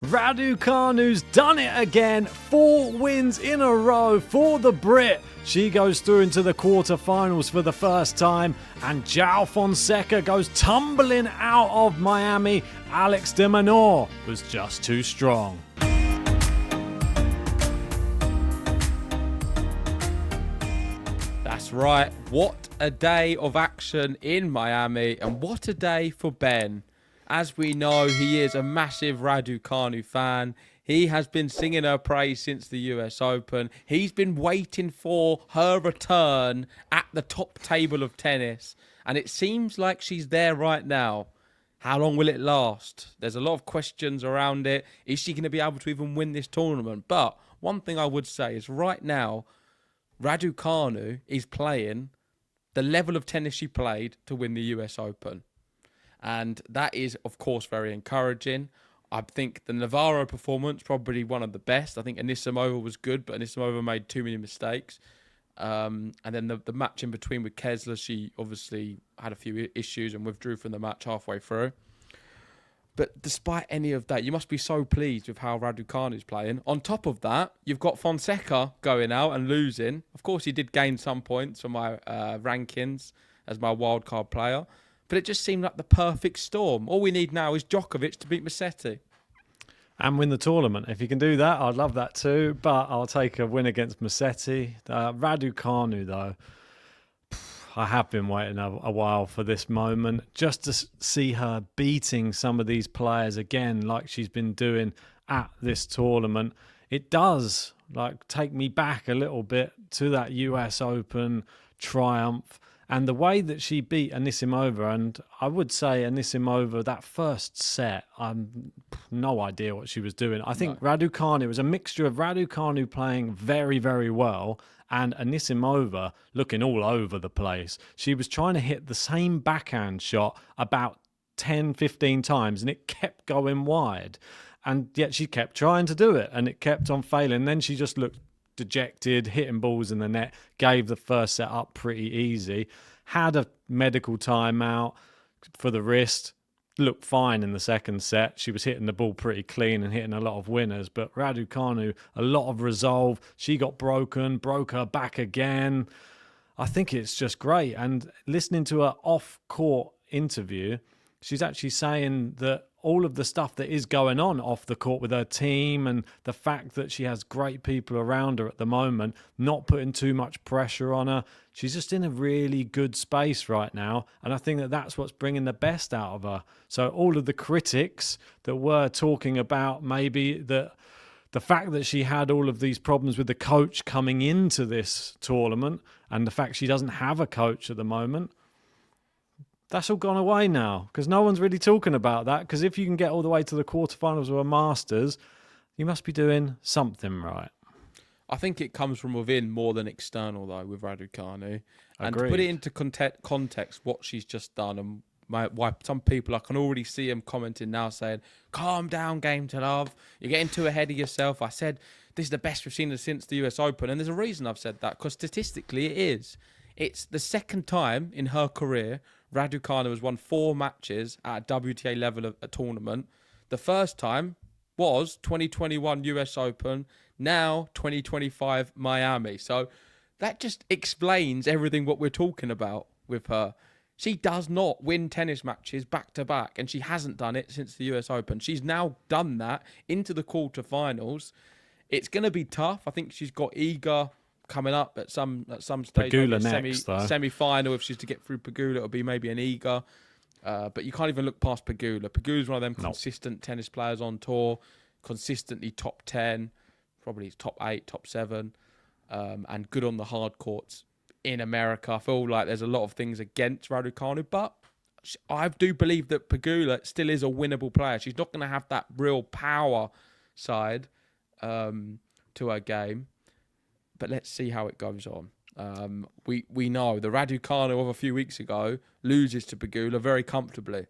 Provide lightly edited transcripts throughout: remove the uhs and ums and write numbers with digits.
Raducanu's done it again. 4 wins in a row for the Brit. She goes through into the quarterfinals for the first time, and Joao Fonseca goes tumbling out of Miami. Alex de Minaur was just too strong. That's right. What a day of action in Miami, and what a day for Ben. As we know, he is a massive Raducanu fan. He has been singing her praise since the US Open. He's been waiting for her return at the top table of tennis. And it seems like she's there right now. How long will it last? There's a lot of questions around it. Is she going to be able to even win this tournament? But one thing I would say is right now, Raducanu is playing the level of tennis she played to win the US Open. And that is, of course, very encouraging. I think the Navarro performance, probably one of the best. I think Anisimova was good, but Anisimova made too many mistakes. And then the match in between with Kessler, she obviously had a few issues and withdrew from the match halfway through. But despite any of that, you must be so pleased with how Raducanu is playing. On top of that, you've got Fonseca going out and losing. Of course, he did gain some points for my rankings as my wildcard player. But it just seemed like the perfect storm. All we need now is Djokovic to beat Musetti. And win the tournament. If you can do that, I'd love that too. But I'll take a win against Musetti. Raducanu, though, I have been waiting a while for this moment. Just to see her beating some of these players again, like she's been doing at this tournament. It does take me back a little bit to that US Open triumph. And the way that she beat Anisimova, and I would say Anisimova, that first set, I'm no idea what she was doing. I think Raducanu, it was a mixture of Raducanu playing very, very well and Anisimova looking all over the place. She was trying to hit the same backhand shot about 10, 15 times, and it kept going wide. And yet she kept trying to do it, and it kept on failing. And then she just looked dejected, hitting balls in the net, gave the first set up pretty easy, had a medical timeout for the wrist, looked fine in the second set. She was hitting the ball pretty clean and hitting a lot of winners, but Raducanu, a lot of resolve. She got broke her back again. I think it's just great. And listening to her off-court interview, she's actually saying that all of the stuff that is going on off the court with her team and the fact that she has great people around her at the moment, not putting too much pressure on her. She's just in a really good space right now. And I think that that's what's bringing the best out of her. So all of the critics that were talking about maybe the fact that she had all of these problems with the coach coming into this tournament and the fact she doesn't have a coach at the moment, that's all gone away now because no one's really talking about that. Because if you can get all the way to the quarterfinals of a Masters, you must be doing something right. I think it comes from within more than external, though, with Raducanu. And Agreed. to put it into context, what she's just done, and why some people, I can already see them commenting now saying, calm down, Game to Love. You're getting too ahead of yourself. I said, this is the best we've seen since the US Open. And there's a reason I've said that, because statistically it is. It's the second time in her career Raducanu has won 4 matches at a WTA level of a tournament. The first time was 2021 US Open, now 2025 Miami. So that just explains everything what we're talking about with her. She does not win tennis matches back to back, and she hasn't done it since the US Open. She's now done that into the quarterfinals. It's going to be tough. I think she's got Iga coming up at some stage. Pegula next, semi-final. If she's to get through Pegula, it'll be maybe an Iga. But you can't even look past Pegula. Pegula's one of them consistent tennis players on tour, consistently top 10, probably top 8, top 7, and good on the hard courts in America. I feel like there's a lot of things against Raducanu, but I do believe that Pegula still is a winnable player. She's not going to have that real power side to her game. But let's see how it goes on. We know the Raducanu of a few weeks ago loses to Pegula very comfortably.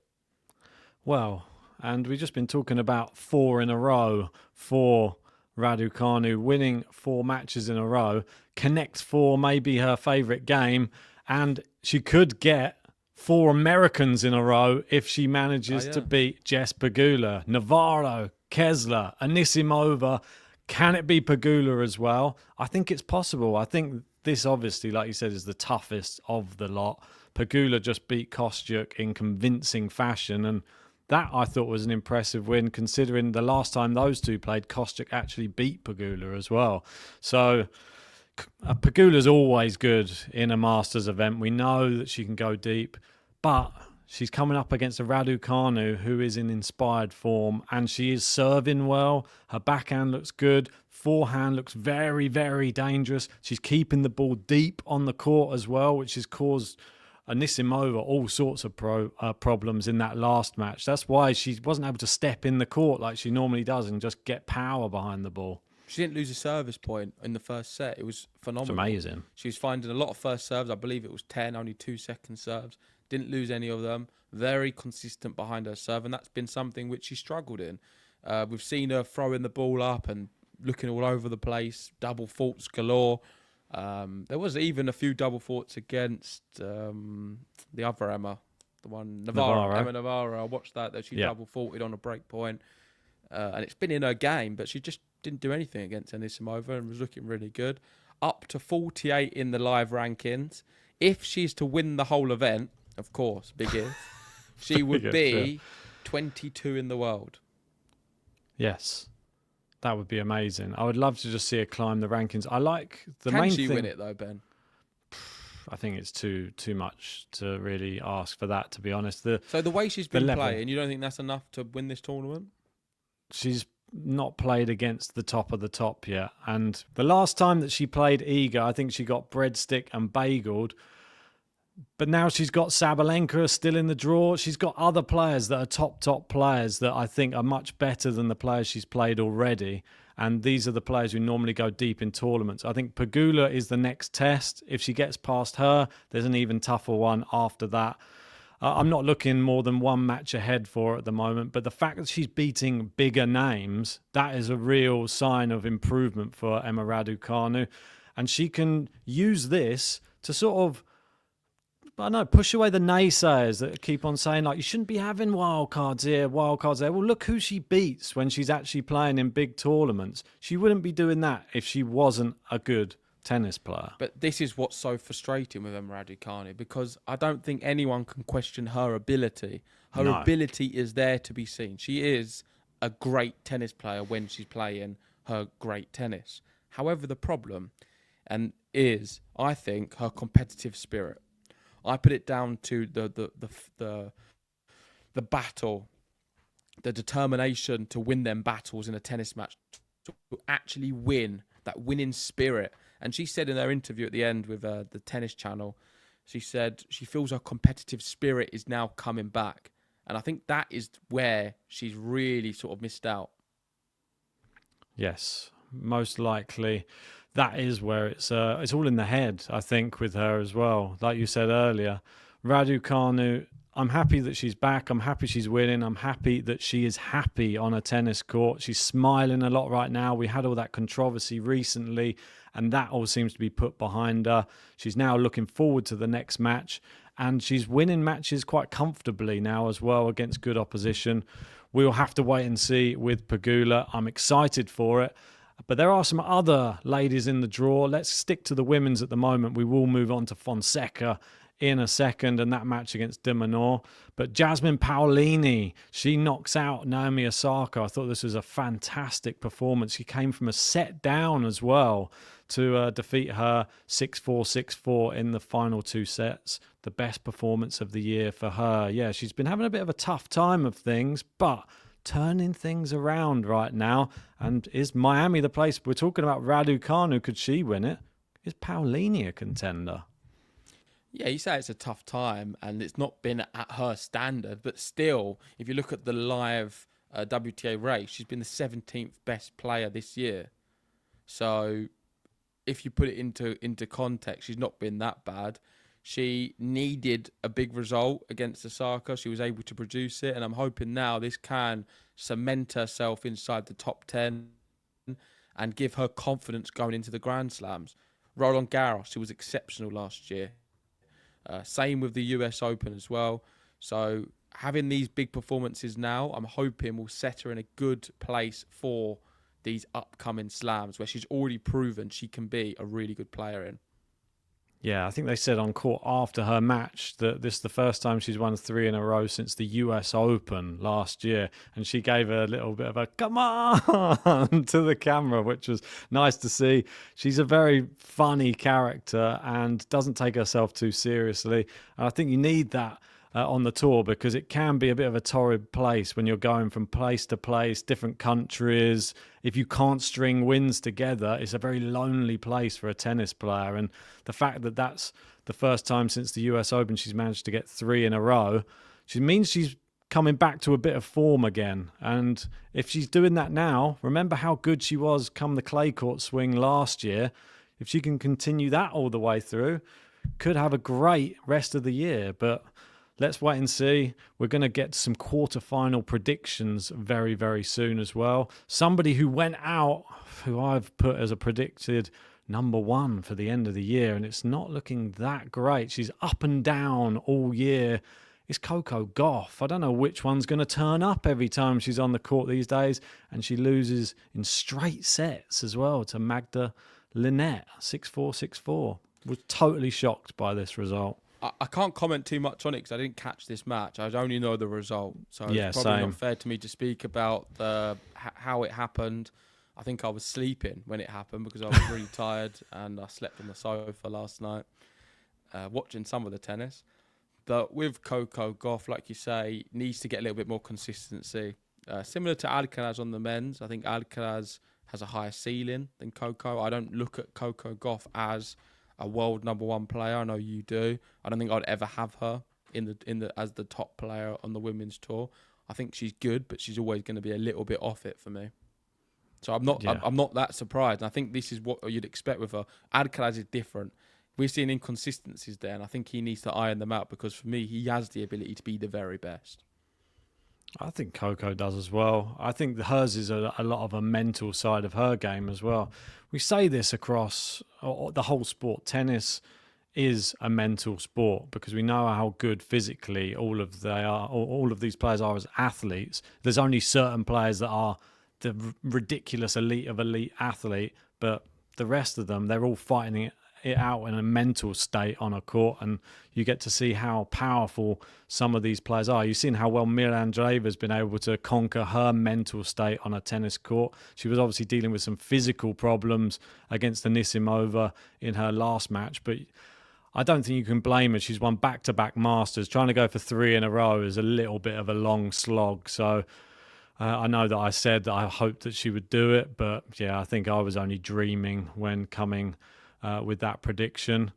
Well, and we've just been talking about 4 in a row for Raducanu, winning 4 matches in a row. Connect 4, maybe her favourite game, and she could get 4 Americans in a row if she manages to beat Jess Pegula. Navarro Kessler, Anisimova. Can it be Pegula as well? I think it's possible. I think this obviously, like you said, is the toughest of the lot. Pegula just beat Kostyuk in convincing fashion, and that I thought was an impressive win considering the last time those two played, Kostyuk actually beat Pegula as well. So Pegula's always good in a Masters event. We know that she can go deep, but she's coming up against a Raducanu who is in inspired form, and she is serving well. Her backhand looks good. Forehand looks very, very dangerous. She's keeping the ball deep on the court as well, which has caused Anisimova all sorts of problems in that last match. That's why she wasn't able to step in the court like she normally does and just get power behind the ball. She didn't lose a service point in the first set. It was phenomenal. It's amazing. She was finding a lot of first serves. I believe it was 10, only 2-second serves. Didn't lose any of them. Very consistent behind her serve, and that's been something which she struggled in. We've seen her throwing the ball up and looking all over the place, double faults galore. There was even a few double faults against the other Emma, the one Navarro. Emma Navarro. I watched that she double faulted on a break point, and it's been in her game, but she just didn't do anything against Anisimova and was looking really good. Up to 48 in the live rankings. If she's to win the whole event, of course, big if, she would be 22 in the world. Yes. That would be amazing. I would love to just see her climb the rankings. I like the main thing. Can she win it though, Ben? I think it's too much to really ask for that, to be honest. So the way she's been playing, you don't think that's enough to win this tournament? She's not played against the top of the top yet. And the last time that she played Iga, I think she got breadstick and bageled. But now she's got Sabalenka still in the draw. She's got other players that are top players that I think are much better than the players she's played already. And these are the players who normally go deep in tournaments. I think Pegula is the next test. If she gets past her, there's an even tougher one after that. I'm not looking more than one match ahead for her at the moment. But the fact that she's beating bigger names, that is a real sign of improvement for Emma Raducanu. And she can use this to sort of, I don't know, push away the naysayers that keep on saying, like, you shouldn't be having wild cards here, wild cards there. Well, look who she beats when she's actually playing in big tournaments. She wouldn't be doing that if she wasn't a good tennis player. But this is what's so frustrating with Emma Raducanu, because I don't think anyone can question her ability. Her ability is there to be seen. She is a great tennis player when she's playing her great tennis. However, the problem is, I think, her competitive spirit. I put it down to the battle, the determination to win them battles in a tennis match, to actually win, that winning spirit. And she said in her interview at the end with the Tennis Channel, she said she feels her competitive spirit is now coming back. And I think that is where she's really sort of missed out. Yes, most likely. That is where it's all in the head, I think, with her as well. Like you said earlier, Raducanu, I'm happy that she's back. I'm happy she's winning. I'm happy that she is happy on a tennis court. She's smiling a lot right now. We had all that controversy recently, and that all seems to be put behind her. She's now looking forward to the next match, and she's winning matches quite comfortably now as well against good opposition. We'll have to wait and see with Pegula. I'm excited for it. But there are some other ladies in the draw. Let's stick to the women's at the moment. We will move on to Fonseca in a second and that match against Minaur. But Jasmine Paolini, she knocks out Naomi Osaka. I thought this was a fantastic performance. She came from a set down as well to defeat her 6-4, 6-4 in the final two sets. The best performance of the year for her. Yeah, she's been having a bit of a tough time of things, but turning things around right now. And is Miami the place? We're talking about Raducanu. Could she win it? Is Paolini a contender? Yeah, you say it's a tough time and it's not been at her standard, but still, if you look at the live WTA race, she's been the 17th best player this year. So if you put it into context, she's not been that bad. She needed a big result against Osaka. She was able to produce it, and I'm hoping now this can cement herself inside the top 10 and give her confidence going into the Grand Slams. Roland Garros, she was exceptional last year. Same with the US Open as well. So having these big performances now, I'm hoping will set her in a good place for these upcoming slams where she's already proven she can be a really good player in. Yeah, I think they said on court after her match that this is the first time she's won 3 in a row since the US Open last year. And she gave a little bit of a come on to the camera, which was nice to see. She's a very funny character and doesn't take herself too seriously. And I think you need that on the tour, because it can be a bit of a torrid place when you're going from place to place, different countries. If you can't string wins together, it's a very lonely place for a tennis player. And the fact that that's the first time since the US Open she's managed to get 3 in a row, she means she's coming back to a bit of form again. And if she's doing that now, remember how good she was come the clay court swing last year. If she can continue that all the way through, could have a great rest of the year. But let's wait and see. We're going to get some quarterfinal predictions very, very soon as well. Somebody who went out, who I've put as a predicted number 1 for the end of the year, and it's not looking that great. She's up and down all year. It's Coco Gauff. I don't know which one's going to turn up every time she's on the court these days, and she loses in straight sets as well to Magda Linette, 6-4, 6-4. Was totally shocked by this result. I can't comment too much on it because I didn't catch this match. I only know the result. So it's probably same. not fair to me to speak about how it happened. I think I was sleeping when it happened because I was really tired and I slept on the sofa last night watching some of the tennis. But with Coco Gauff, like you say, needs to get a little bit more consistency. Similar to Alcaraz on the men's, I think Alcaraz has a higher ceiling than Coco. I don't look at Coco Gauff as a world number 1 player. I know you do. I don't think I'd ever have her in the as the top player on the women's tour. I think she's good, but she's always going to be a little bit off it for me. So I'm not that surprised. And I think this is what you'd expect with her. Alcaraz is different. We're seeing inconsistencies there, and I think he needs to iron them out because for me, he has the ability to be the very best. I think Coco does as well. I think hers is a lot of a mental side of her game as well. We say this across the whole sport. Tennis is a mental sport because we know how good physically all of these players are as athletes. There's only certain players that are the ridiculous elite of elite athlete, but the rest of them, they're all fighting it out in a mental state on a court, and you get to see how powerful some of these players are. You've seen how well Mira Andreeva's been able to conquer her mental state on a tennis court. She was obviously dealing with some physical problems against Anisimova in her last match, but I don't think you can blame her. She's won back-to-back Masters. Trying to go for 3 in a row is a little bit of a long slog, so I know that I said that I hoped that she would do it, but yeah, I think I was only dreaming when coming with that prediction.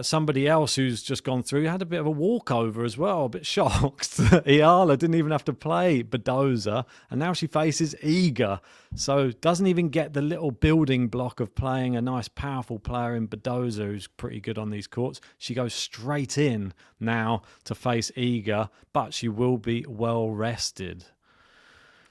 Somebody else who's just gone through had a bit of a walkover as well, a bit shocked. Iala didn't even have to play Badoza, and now she faces Iga. So doesn't even get the little building block of playing a nice, powerful player in Badoza who's pretty good on these courts. She goes straight in now to face Iga, but she will be well rested.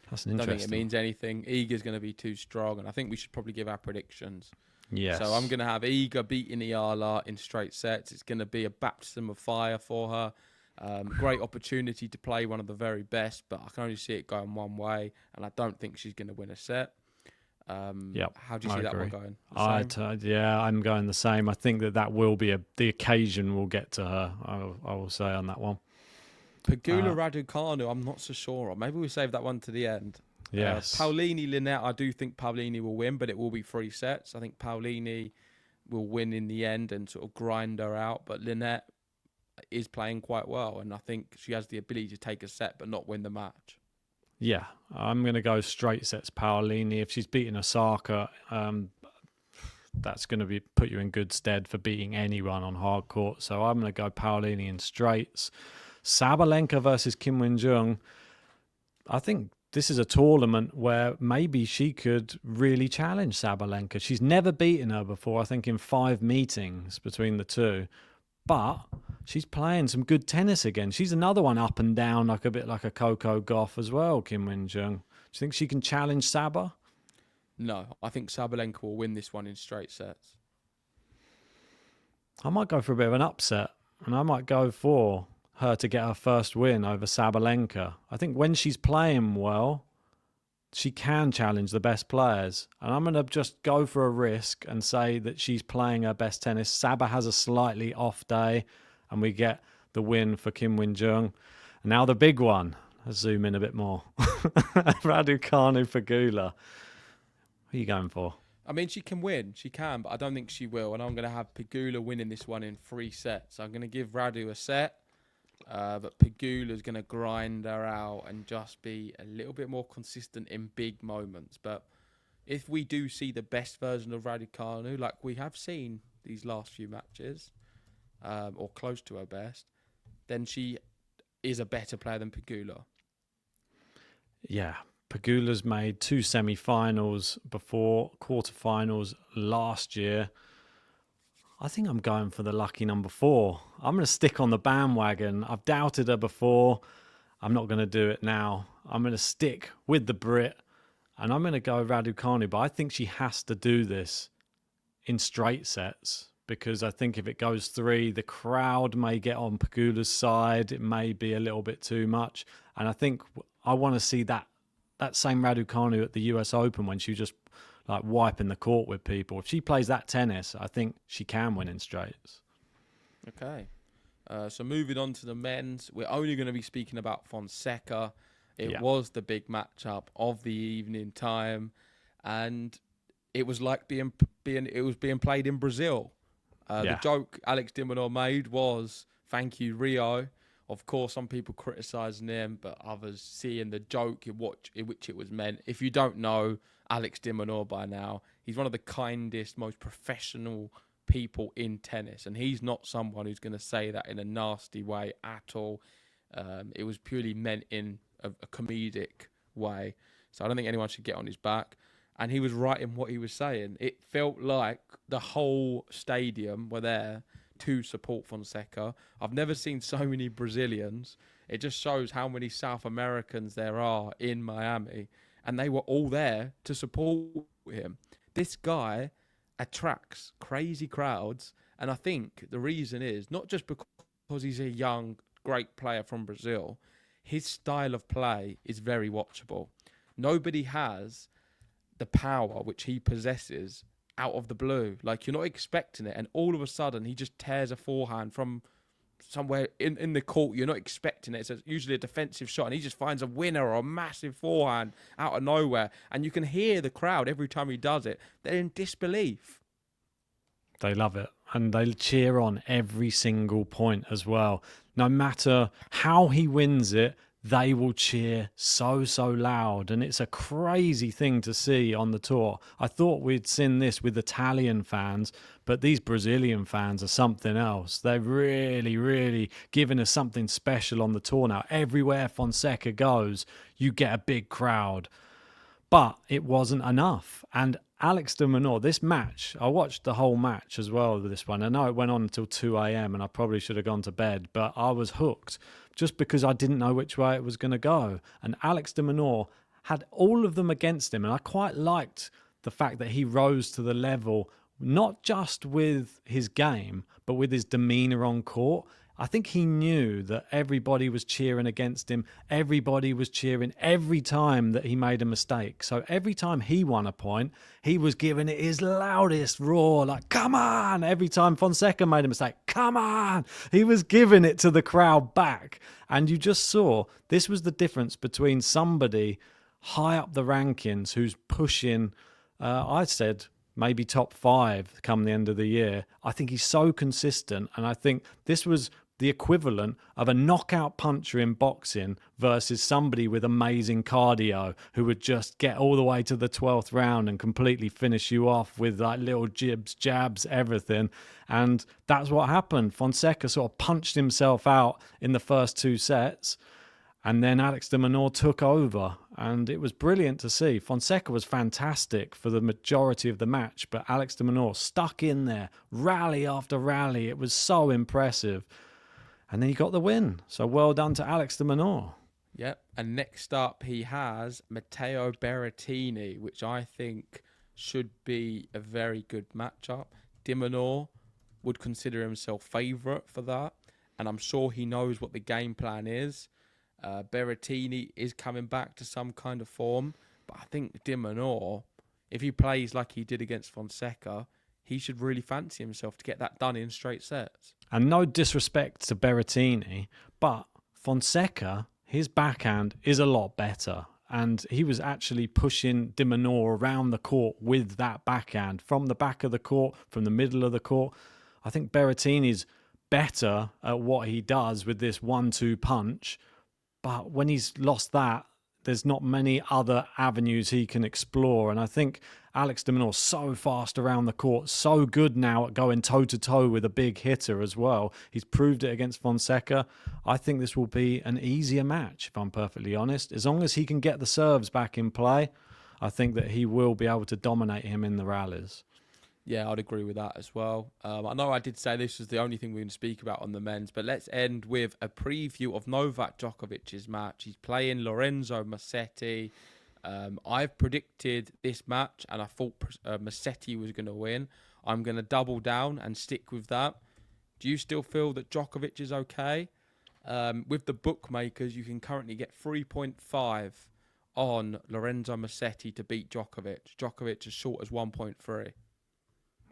That's an interesting. I don't think it means anything. Iga's going to be too strong, and I think we should probably give our predictions. Yes. So I'm going to have Iga beating Iala in straight sets. It's going to be a baptism of fire for her. Great opportunity to play one of the very best, but I can only see it going one way, and I don't think she's going to win a set. How do you see that one going? I'm going the same. I think that will be the occasion will get to her. I will say on that one. Pegula Raducanu, I'm not so sure on. Maybe we save that one to the end. Yes. Paolini Linette, I do think Paolini will win, but it will be 3 sets. I think Paolini will win in the end and sort of grind her out, but Linette is playing quite well, and I think she has the ability to take a set but not win the match. Yeah, I'm going to go straight sets Paolini. If she's beating Osaka, that's going to put you in good stead for beating anyone on hard court. So I'm going to go Paolini in straights. Sabalenka versus Kim Won-jung. I think this is a tournament where maybe she could really challenge Sabalenka. She's never beaten her before, I think in 5 meetings between the two. But she's playing some good tennis again. She's another one up and down, like a bit like a Coco Gauff as well, Kim Won-jung. Do you think she can challenge Saba? No, I think Sabalenka will win this one in straight sets. I might go for a bit of an upset, and I might go for her to get her first win over Sabalenka. I think when she's playing well, she can challenge the best players. And I'm going to just go for a risk and say that she's playing her best tennis. Saba has a slightly off day, and we get the win for Kim Win-jung. And now the big one. Let's zoom in a bit more. Raducanu Pegula. Who are you going for? I mean, she can win. She can, but I don't think she will. And I'm going to have Pegula winning this one in 3 sets. I'm going to give Radu a set. But Pegula's going to grind her out and just be a little bit more consistent in big moments. But if we do see the best version of Raducanu, like we have seen these last few matches, or close to her best, then she is a better player than Pegula. Yeah, Pegula's made 2 semi-finals before quarterfinals last year. I think I'm going for the lucky number 4. I'm going to stick on the bandwagon. I've doubted her before. I'm not going to do it now. I'm going to stick with the Brit, and I'm going to go Raducanu. But I think she has to do this in straight sets, because I think if it goes 3, the crowd may get on Pegula's side. It may be a little bit too much. And I think I want to see that same Raducanu at the US Open when she was just like wiping the court with people. If she plays that tennis, I think she can win in straights. Okay. So moving on to the men's, we're only going to be speaking about Fonseca. It was the big matchup of the evening time, and it was like being played in Brazil. The joke Alex de Minaur made was, "Thank you, Rio." Of course, some people criticising him, but others seeing the joke in which it was meant. If you don't know Alex de Minaur by now, he's one of the kindest, most professional people in tennis, and he's not someone who's going to say that in a nasty way at all. It was purely meant in a comedic way, so I don't think anyone should get on his back. And he was right in what he was saying. It felt like the whole stadium were there to support Fonseca. I've never seen so many Brazilians. It just shows how many South Americans there are in Miami, and they were all there to support him. This guy attracts crazy crowds, and I think the reason is not just because he's a young, great player from Brazil. His style of play is very watchable. Nobody has the power which he possesses out of the blue. Like, you're not expecting it, and all of a sudden he just tears a forehand from somewhere in the court. You're not expecting it. It's usually a defensive shot, and he just finds a winner or a massive forehand out of nowhere, and you can hear the crowd every time he does it. They're in disbelief. They love it, and they cheer on every single point as well. No matter how he wins it, they will cheer so loud, and it's a crazy thing to see on the tour. I thought we'd seen this with Italian fans, but these Brazilian fans are something else. They're really giving us something special on the tour now. Everywhere Fonseca goes, you get a big crowd. But it wasn't enough. And Alex de Minaur, this match, I watched the whole match as well with this one. I know it went on until 2 a.m. and I probably should have gone to bed, but I was hooked just because I didn't know which way it was going to go. And Alex de Minaur had all of them against him. And I quite liked the fact that he rose to the level, not just with his game, but with his demeanour on court. I think he knew that everybody was cheering against him. Everybody was cheering every time that he made a mistake. So every time he won a point, he was giving it his loudest roar, like, come on! Every time Fonseca made a mistake, come on! He was giving it to the crowd back. And you just saw, this was the difference between somebody high up the rankings who's pushing, I said, maybe top 5 come the end of the year. I think he's so consistent, and I think this was the equivalent of a knockout puncher in boxing versus somebody with amazing cardio who would just get all the way to the 12th round and completely finish you off with like little jibs, jabs, everything. And that's what happened. Fonseca sort of punched himself out in the first 2 sets, and then Alex de Minaur took over, and it was brilliant to see. Fonseca was fantastic for the majority of the match, but Alex de Minaur stuck in there, rally after rally. It was so impressive. And then he got the win. So well done to Alex de Minaur. Yep. And next up, he has Matteo Berrettini, which I think should be a very good matchup. De Minaur would consider himself favourite for that. and I'm sure he knows what the game plan is. Berrettini is coming back to some kind of form, but I think de Minaur, if he plays like he did against Fonseca, he should really fancy himself to get that done in straight sets. And no disrespect to Berrettini, but Fonseca, his backhand is a lot better. And he was actually pushing de Minaur around the court with that backhand, from the back of the court, from the middle of the court. I think Berrettini's better at what he does with this 1-2 punch. But when he's lost that, there's not many other avenues he can explore. And I think Alex de Minaur's so fast around the court, so good now at going toe-to-toe with a big hitter as well. He's proved it against Fonseca. I think this will be an easier match, if I'm perfectly honest. As long as he can get the serves back in play, I think that he will be able to dominate him in the rallies. Yeah, I'd agree with that as well. I know I did say this was the only thing we're going to speak about on the men's, but let's end with a preview of Novak Djokovic's match. He's playing Lorenzo Musetti. I've predicted this match, and I thought Musetti was going to win. I'm going to double down and stick with that. Do you still feel that Djokovic is okay? With the bookmakers, you can currently get 3.5 on Lorenzo Musetti to beat Djokovic. Djokovic as short as 1.3.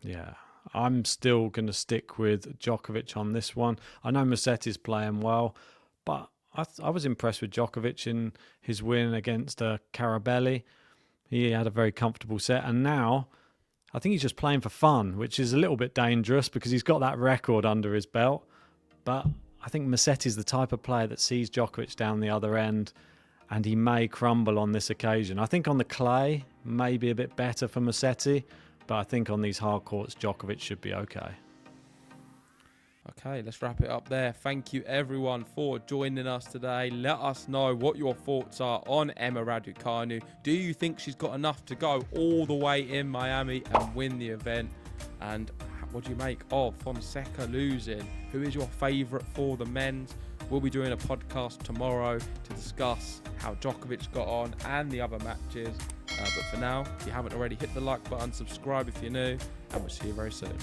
Yeah, I'm still going to stick with Djokovic on this one. I know Musetti's playing well, but I was impressed with Djokovic in his win against Carabelli. He had a very comfortable set, and now I think he's just playing for fun, which is a little bit dangerous because he's got that record under his belt. But I think Musetti's the type of player that sees Djokovic down the other end, and he may crumble on this occasion. I think on the clay, maybe a bit better for Musetti, but I think on these hard courts, Djokovic should be okay. Okay, let's wrap it up there. Thank you, everyone, for joining us today. Let us know what your thoughts are on Emma Raducanu. Do you think she's got enough to go all the way in Miami and win the event? And what do you make of Fonseca losing? Who is your favourite for the men's? We'll be doing a podcast tomorrow to discuss how Djokovic got on and the other matches. But for now, if you haven't already, hit the like button, subscribe if you're new, and we'll see you very soon.